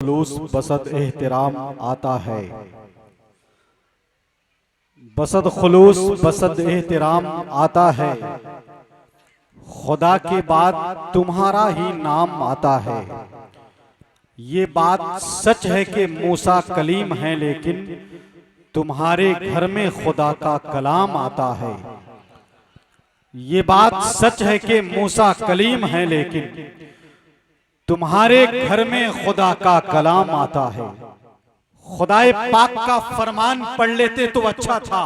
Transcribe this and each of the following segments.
खुलूस बसत एहतराम आता है। बसत खुलूस बसत एहतराम आता है। खुदा के बाद तुम्हारा ही नाम आता है। ये बात सच है कि मूसा कलीम है, लेकिन तुम्हारे घर में खुदा का कलाम आता है। ये बात सच है कि मूसा कलीम है, लेकिन तुम्हारे घर में खुदा का कलाम आता है। खुदाए पाक का फरमान पढ़ लेते तो अच्छा था,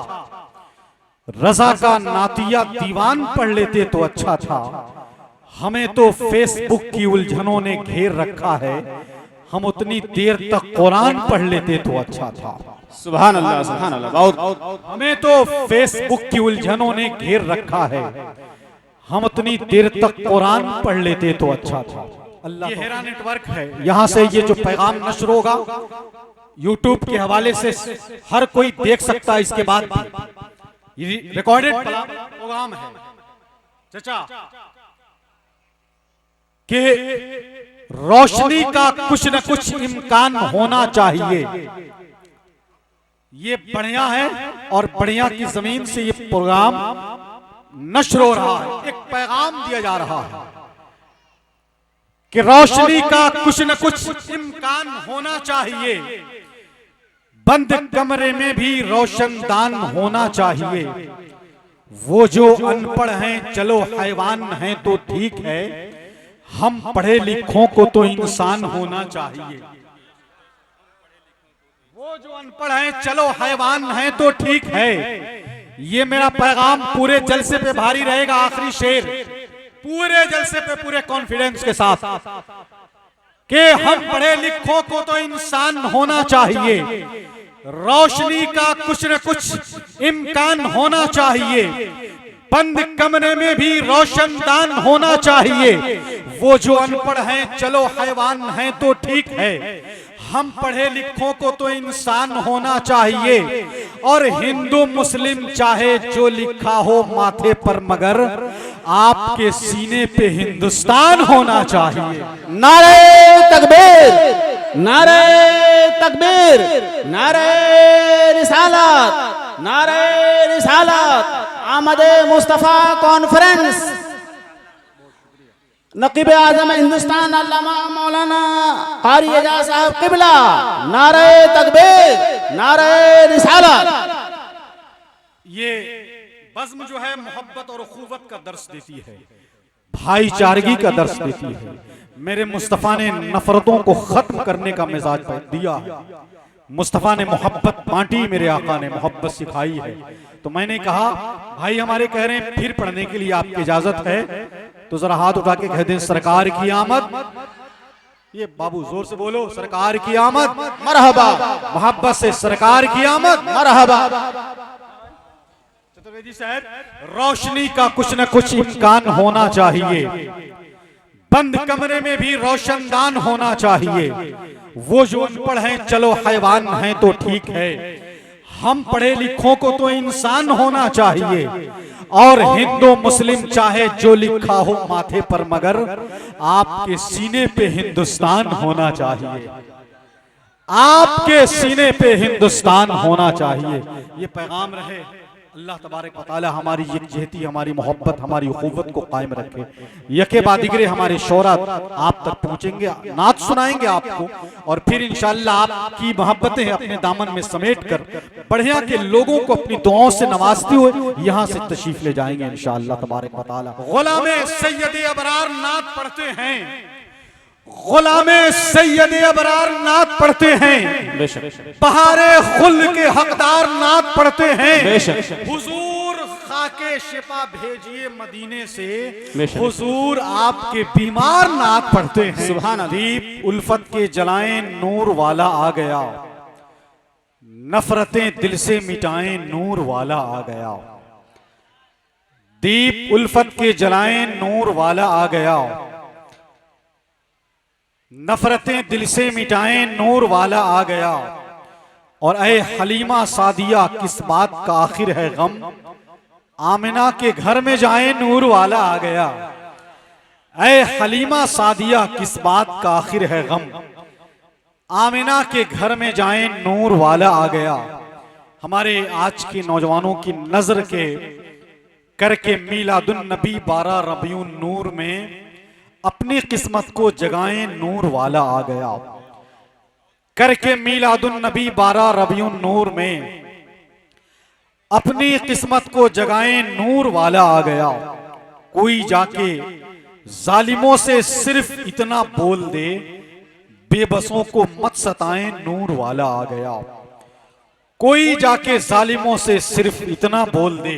रजा का नातिया दीवान पढ़ लेते तो अच्छा था। हमें तो फेसबुक की उलझनों ने घेर रखा है, हम उतनी देर तक कुरान पढ़ लेते तो अच्छा था। सुभान अल्लाह, सुभान अल्लाह। बहुत हमें तो फेसबुक की उलझनों ने घेर रखा है, हम उतनी देर तक कुरान पढ़ लेते तो अच्छा था। अल्लाह, ये हेरा नेटवर्क है, यहाँ से ये जो पैगाम नश्र होगा यूट्यूब के हवाले से हर कोई देख सकता है। इसके बाद भी ये रिकॉर्डेड प्रोग्राम है चाचा कि रोशनी का कुछ न कुछ इम्कान होना चाहिए। ये बढ़िया है और बढ़िया की जमीन से ये प्रोग्राम नश्र हो रहा है। एक पैगाम दिया जा रहा है कि रोशनी का कुछ न कुछ इम्कान होना चाहिए। बंद कमरे में भी रोशनदान होना चाहिए। वो जो अनपढ़ हैं चलो हैवान हैं तो ठीक है, हम पढ़े लिखों को तो इंसान होना चाहिए। वो जो अनपढ़ हैं चलो हैवान हैं तो ठीक है। ये मेरा पैगाम पूरे जलसे पे भारी रहेगा। आखिरी शेर पूरे जलसे पे पूरे कॉन्फिडेंस के साथ कि हम पढ़े लिखों को तो इंसान होना चाहिए। रोशनी का कुछ न कुछ इम्कान होना चाहिए। बंद कमरे में भी रोशनदान होना चाहिए। वो जो अनपढ़ हैं चलो हैवान हैं तो ठीक है, हम पढ़े लिखों को तो इंसान होना चाहिए। और हिंदू मुस्लिम चाहे जो लिखा हो माथे पर, मगर आपके सीने पे हिंदुस्तान होना चाहिए। नारे तकबीर, नारे तकबीर, नारे रिसालत, नारे रिसालत। आमदे मुस्तफा कॉन्फ्रेंस नकीब आजम हिंदुस्तान अल्लामा मौलाना कारी एजाज साहब किबला। नारे तकबीर, नारे रिसालत। ये बज़्म जो है मोहब्बत और उखुवत का दर्स देती है, भाईचारगी का दर्स देती है। मेरे मुस्तफ़ा ने नफरतों को खत्म करने का मिजाज दिया है। मुस्तफ़ा ने मोहब्बत बांटी, मेरे आका ने मोहब्बत सिखाई है। तो मैंने कहा भाई हमारे कह रहे हैं फिर पढ़ने के लिए आपकी इजाजत है, तो जरा हाथ उठा के कह दें सरकार की आमद। ये बाबू जोर से बोलो, सरकार की आमद मरहबा। मोहब्बत से सरकार की आमद मरहबा। चतुर्वेदी साहब, रोशनी का कुछ न कुछ इम्कान होना चाहिए। बंद कमरे में भी रोशनदान होना चाहिए। वो जो अनपढ़ हैं चलो हैवान हैं तो ठीक है, हम पढ़े लिखों को तो इंसान होना चाहिए। और हिंदू मुस्लिम चाहे जो लिखा हो माथे पर, मगर आपके सीने पे हिंदुस्तान होना चाहिए। आपके सीने पे हिंदुस्तान होना चाहिए। ये पैगाम रहे। अल्लाह तबारक व तआला हमारी यकजहती, हमारी मोहब्बत, हमारी उखुवत को कायम रखे। यके बाद दिगरे हमारे शोरा आप तक पहुंचेंगे, नात सुनाएंगे आपको, और फिर इंशाअल्लाह आपकी मोहब्बतें अपने दामन में समेट कर बढ़िया के लोगों को अपनी दुआओं से नवाजते हुए यहाँ से तशरीफ ले जाएंगे इंशाअल्लाह तबारक व तआला। गुलामे सैयद अबरार नात पढ़ते हैं, गुलामे सैयद अबरार नात पढ़ते हैं, बहारे खुल के हकदार नात पढ़ते हैं। हुजूर खाके शिफा भेजिए मदीने से, हुजूर आपके बीमार नात पढ़ते हैं। सुभान अल्लाह। दीप उल्फत के जलाएं नूर वाला आ गया, नफरतें दिल से मिटाएं नूर वाला आ गया। दीप उल्फत के जलाएं नूर वाला आ गया, नफरतें दिल से मिटाएं नूर वाला आ गया। और ऐ हलीमा सादिया किस बात का आखिर है गम, आमिना के घर में जाएं नूर वाला आ गया। ऐ हलीमा सादिया किस बात का आखिर है गम, आमिना के घर में जाएं, नूर वाला आ गया। हमारे आज के नौजवानों की नजर के करके मीलादुन नबी 12 रबीउन नूर में अपनी किस्मत को जगाएं, नूर वाला आ गया। करके मीलादुन नबी 12 रबीउन नूर में अपनी किस्मत को जगाएं, नूर वाला आ गया। कोई जाके जालिमों से सिर्फ इतना बोल दे, बेबसों को मत सताएं, नूर वाला आ गया। कोई जाके जालिमों से सिर्फ इतना बोल दे,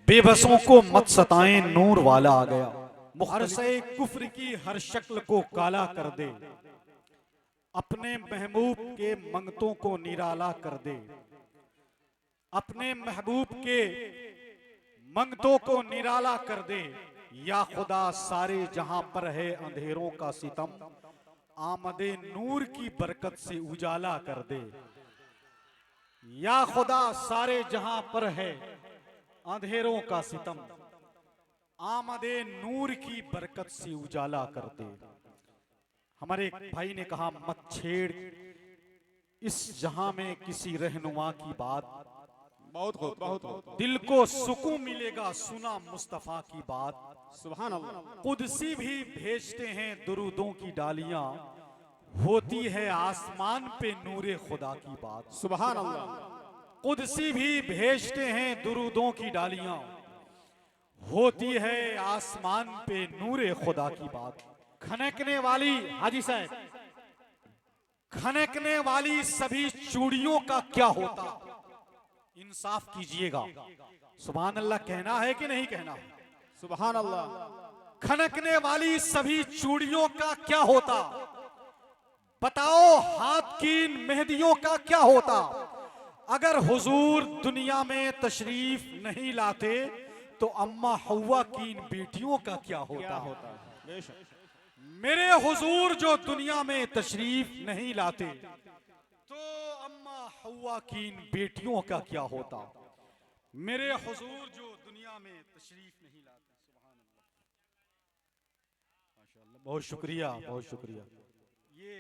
बेबसों को मत सताएं, नूर वाला आ गया। मुहरसे कुफ्र की हर शक्ल को काला कर दे, अपने महबूब के मंगतों को निराला कर दे। अपने महबूब के मंगतों को निराला कर दे। या खुदा सारे जहां पर है अंधेरों का सितम, आमदे नूर की बरकत से उजाला कर दे। या खुदा सारे जहां पर है अंधेरों का सितम, आमदे नूर की बरकत से उजाला कर दे। हमारे एक भाई ने कहा, मत छेड़ इस जहां में किसी रहनुमा की बात, बहुत खूब, बहुत खूब। दिल को सुकून मिलेगा सुना मुस्तफा की बात। सुभान अल्लाह। कुदसी भी भेजते हैं दुरूदों की डालियां, होती है आसमान पे नूरे खुदा की बात। सुभान अल्लाह। कुदसी भी भेजते हैं दुरूदों की डालियां, होती है आसमान पे नूरे खुदा की बात। खनकने वाली हाजी साहब, खनकने वाली सभी चूड़ियों का क्या होता, इंसाफ कीजिएगा। सुभान अल्लाह कहना है कि नहीं कहना है? सुभान अल्लाह। खनकने वाली सभी चूड़ियों का क्या होता, बताओ हाथ की इन मेहंदियों का क्या होता। अगर हुजूर दुनिया में तशरीफ नहीं लाते तो अम्मा हव्वा की इन बेटियों का क्या होता। बेशक। मेरे हुजूर जो दुनिया में तशरीफ नहीं लाते तो अम्मा हव्वा की इन बेटियों का क्या होता। मेरे हुजूर जो दुनिया में तशरीफ नहीं लाते। सुभान अल्लाह, माशाअल्लाह, बहुत शुक्रिया, बहुत शुक्रिया। ये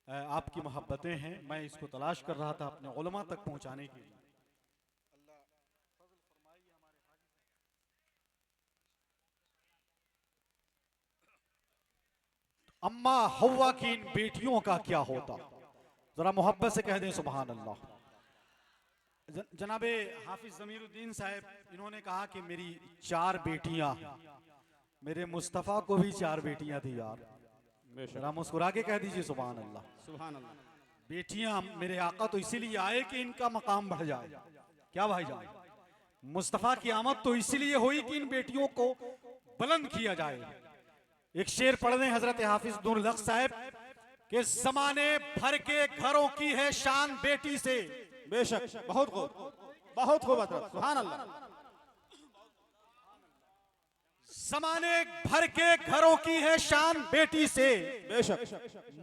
आपकी मोहब्बतें हैं, मैं इसको तलाश कर रहा था अपने उलमा तक पहुंचाने के लिए। अम्मा हव्वा की इन बेटियों का क्या होता, जरा मोहब्बत से कह दें सुभान अल्लाह। जनाबे हाफिज ज़मीरुद्दीन साहब इन्होंने कहा कि मेरी 4 बेटियां हैं। मेरे मुस्तफ़ा को भी 4 बेटियां थी यार। जरा मुस्कुरा के कह दीजिए सुभान अल्लाह। सुभान अल्लाह। बेटियां मेरे आका तो इसीलिए आए कि इनका मकाम बढ़ जाए। क्या भाईजान, मुस्तफ़ा की आमद तो इसीलिए हुई कि इन बेटियों को बुलंद किया जाए। एक शेर पढ़ दें हजरत हाफिज दुर्लख साहब के, जमाने भर के घरों की है शान बेटी से। बेशक, बहुत खूब, बहुत खूब। सुभान अल्लाह। जमाने भर के घरों की है शान बेटी से, बेशक।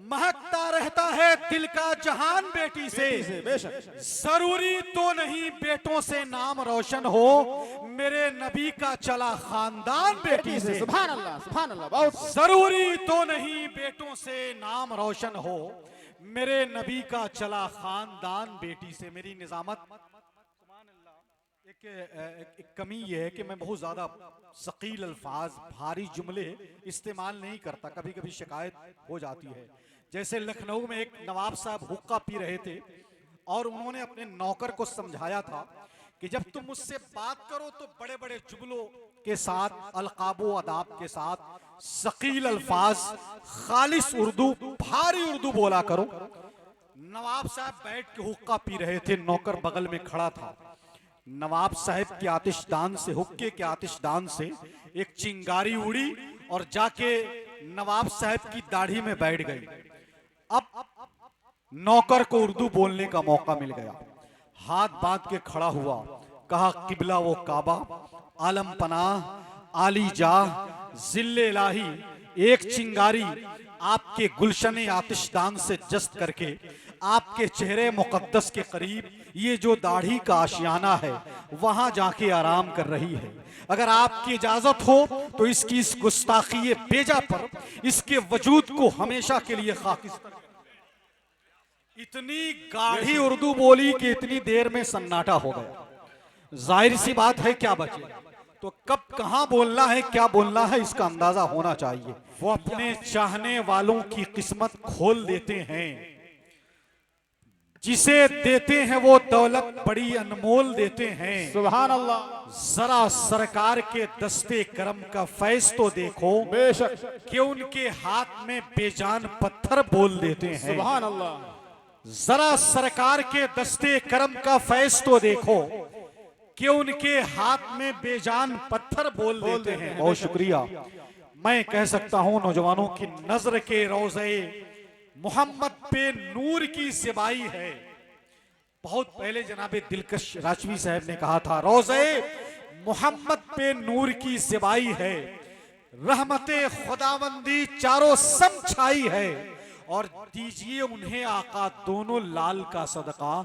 महकता रहता है दिल का जहान बेटी से। बेशक। जरूरी तो नहीं बेटों से नाम रोशन हो, मेरे नबी का चला खानदान बेटी से। सुभान अल्लाह, सुभान अल्लाह, बहुत। जरूरी तो नहीं बेटों से नाम रोशन हो, मेरे नबी का चला खानदान बेटी से। मेरी निजामत एक कमी यह है कि मैं बहुत ज्यादा सकील अल्फाज, भारी जुमले इस्तेमाल नहीं करता। कभी कभी शिकायत हो जाती है। जैसे लखनऊ में एक नवाब साहब हुक्का पी रहे थे और उन्होंने अपने नौकर को समझाया था कि जब तुम मुझसे बात करो तो बड़े बड़े जुमलों के साथ, अलकाबो अदाब के साथ, सकील अल्फाज, खालिस उर्दू, भारी उर्दू बोला करो। नवाब साहब बैठ के हुक्का पी रहे थे, नौकर बगल में खड़ा था। नवाब साहब के आतिशदान से, हुक्के के आतिशदान से एक चिंगारी उड़ी और जाके नवाब साहब की दाढ़ी में बैठ गई। अब नौकर को उर्दू बोलने का मौका मिल गया। हाथ बांध के खड़ा हुआ, कहा, किबला वो काबा, आलम पनाह, आली जाह, जिल्ले इलाही, एक चिंगारी आपके गुलशन आतिशदान से जस्त करके आपके चेहरे मुकद्दस के करीब ये जो दाढ़ी का आशियाना है वहां जाके आराम कर रही है। अगर आपकी इजाजत हो तो इसकी इस गुस्ताखी बेजा पर इसके वजूद को हमेशा के लिए खाकिस्तान। इतनी गाढ़ी उर्दू बोली कि इतनी देर में सन्नाटा हो गया। जाहिर सी बात है क्या बचे, तो कब कहां बोलना है क्या बोलना है इसका अंदाजा होना चाहिए। वो अपने चाहने वालों की किस्मत खोल देते हैं, जिसे देते हैं वो दौलत बड़ी अनमोल देते हैं। सुभान अल्लाह। जरा सरकार के दस्ते करम का फैज तो देखो, बेशक। कि उनके हाथ में बेजान पत्थर बोल देते हैं। सुभान अल्लाह। जरा सरकार के दस्ते करम का फैज तो देखो, कि उनके हाथ में बेजान पत्थर बोल देते हैं। बहुत शुक्रिया। मैं कह सकता हूं नौजवानों की नजर के रोज़े मोहम्मद पे नूर की सिबाई है। बहुत पहले जनाबे दिलकश राजवी साहब ने कहा था, रोज़े मोहम्मद पे नूर की सिबाई है, रहमते खुदावंदी चारों सम छाई है, और दीजिए उन्हें आका दोनों लाल का सदका,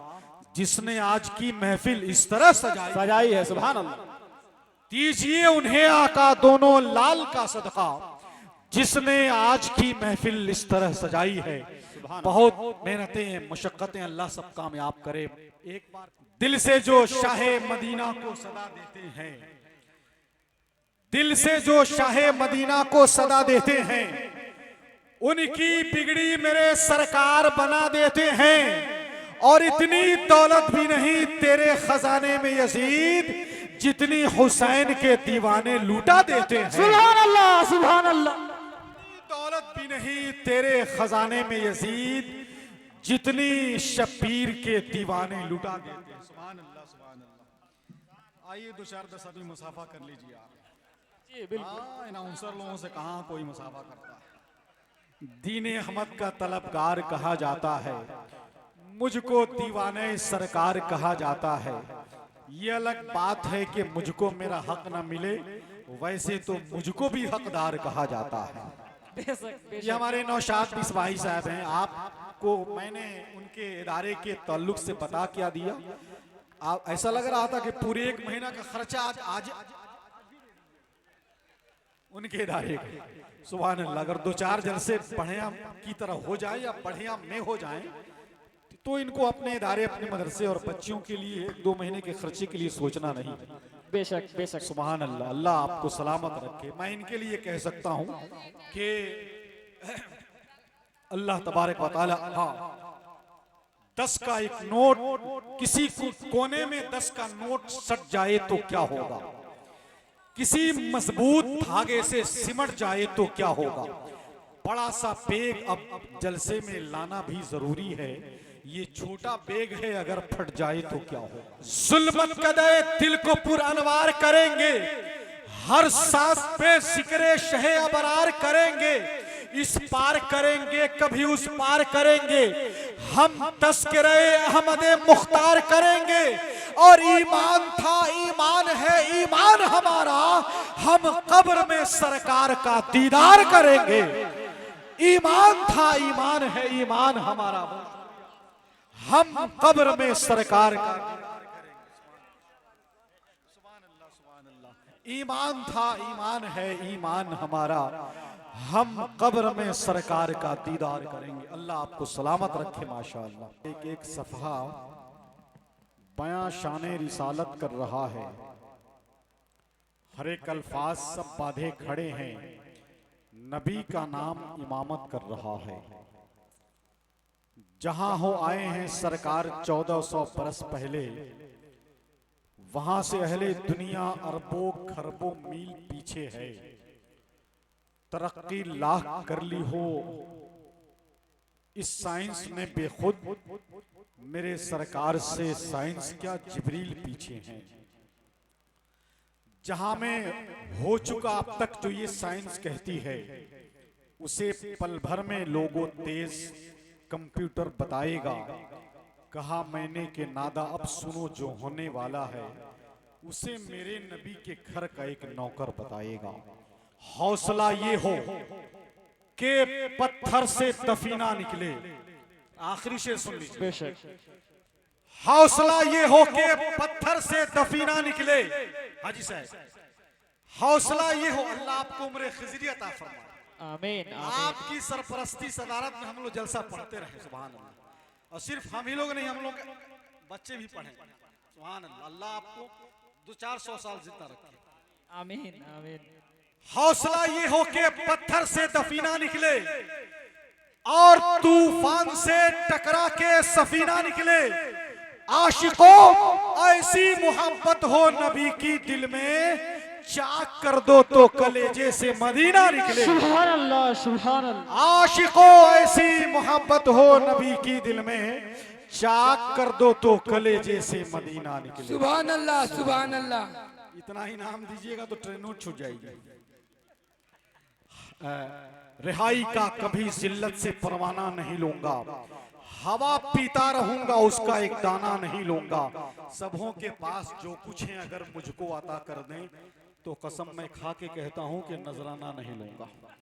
जिसने आज की महफिल इस तरह सजाई है। सुभान अल्लाह। दीजिए उन्हें आका दोनों लाल का सदका, जिसने आज की महफिल इस तरह सजाई है। बहुत मेहनतें मुशक्कतें अल्लाह सब कामयाब करे। एक बार दिल से जो शाहे मदीना को सदा देते हैं, दिल से जो शाहे मदीना को सदा देते हैं, उनकी बिगड़ी मेरे सरकार बना देते हैं। और इतनी दौलत भी नहीं तेरे खजाने में यजीद, जितनी हुसैन के दीवाने लूटा देते हैं। सुभान अल्लाह, सुभान अल्लाह। दौलत भी नहीं तेरे खजाने में यजीद, जितनी शब्बीर के दीवाने लूटा देते हैं। सुभान अल्लाह, सुभान अल्लाह। आइए दो चार दस अभी मुसाफा कर लीजिए आप। जी बिल्कुल। अनाउंसर लोगों से कहाँ कोई मुसाफा करता है। दीन अहमद का तलबगार कहा जाता है, मुझको दीवाने सरकार कहा जाता है। ये अलग बात है कि मुझको मेरा हक न मिले, वैसे तो मुझको भी हकदार कहा जाता है। ये हमारे नौशाद बिस्वाही साहब हैं। आपको मैंने उनके इदारे के ताल्लुक से बता क्या दिया, आप ऐसा लग रहा था कि पूरे एक महीना का खर्चा आज उनके इदारे का। सुभान अल्लाह। अगर दो चार जलसे बढ़िया की तरह हो जाए या बढ़िया में हो जाए, तो इनको अपने इदारे अपने मदरसे और बच्चियों के लिए 2 महीने के खर्चे के लिए सोचना नहीं। बेशक बेशक। सुभान अल्लाह। अल्लाह आपको सलामत रखे। मैं इनके लिए कह सकता हूं कि अल्लाह तबारक व तआला, हाँ, 10 का एक नोट किसी कोने में 10 का नोट सट जाए तो क्या होगा, किसी मजबूत धागे से सिमट जाए तो क्या होगा। बड़ा सा बेग अब जलसे में लाना भी जरूरी है, ये छोटा बेग है अगर फट जाए तो क्या हो। जुल्मत कदे दिल को पुरअनवार करेंगे, हर सांस पे जिक्रे शहे अबरार करेंगे, इस पार करेंगे कभी उस पार करेंगे, हम तस्करे अहमदे मुख्तार करेंगे। और ईमान था ईमान है ईमान हमारा, हम कब्र में सरकार का दीदार करेंगे। ईमान था ईमान है ईमान हमारा, हम कब्र में सरकार का दीदार करेंगे। सुभान अल्लाह, सुभान अल्लाह। ईमान था ईमान है ईमान हमारा, हम कब्र में सरकार का दीदार करेंगे। अल्लाह आपको सलामत रखे माशाअल्लाह। एक एक सफ़हा बयां शाने रिसालत कर रहा है, हर एक अल्फाज सब बाधे खड़े हैं, नबी का नाम इमामत कर रहा है। जहां हो आए हैं सरकार 1400 बरस पहले, वहां से अहले दुनिया अरबों खरबों मील पीछे है। तरक्की लाख कर ली हो इस साइंस में बेखुद, मेरे सरकार से साइंस क्या जिब्रील पीछे हैं। जहां में हो चुका अब तक जो ये साइंस कहती है, उसे पल भर में लोगों तेज कंप्यूटर बताएगा। कहा मैंने कि नादा अब सुनो जो होने वाला है, उसे मेरे नबी के घर का एक नौकर बताएगा। हौसला ये हो कि पत्थर से दफीना निकले। आखिरी शेर सुन लीजिए। हौसला ये हो कि पत्थर से दफीना निकले। हाजी साहब, हौसला ये हो, अल्लाह आपको उम्र खिजरी अता फरमाए। आमीन। आपकी सरपरस्ती सदारत में हम लोग जलसा पढ़ते रहे। सुभान अल्लाह। और सिर्फ हम ही लोग नहीं, हम लोग के बच्चे भी पढ़े। सुभान अल्लाह, अल्लाह आपको 200-400 साल जिंदा रखे। आमीन आमीन। हौसला ये हो कि पत्थर से दफीना निकले और तूफान से टकरा के सफीना निकले। आशिकों ऐसी मोहब्बत हो नबी की दिल में, चाक कर दो तो कलेजे से मदीना निकले। सुभान अल्लाह सुभान अल्लाह। आशिकों ऐसी मोहब्बत हो नबी की दिल में, चाक कर दो तो कलेजे से मदीना निकले। सुभान अल्लाह सुभान अल्लाह। इतना ही नाम दीजिएगा तो ट्रेनों छूट जाएगी। रिहाई का कभी जिल्लत से परवाना नहीं लूंगा, हवा पीता रहूंगा उसका एक दाना नहीं लूंगा। सबों के पास जो कुछ है अगर मुझको अता कर दें तो कसम मैं खा के कहता हूं कि नजराना नहीं लूंगा।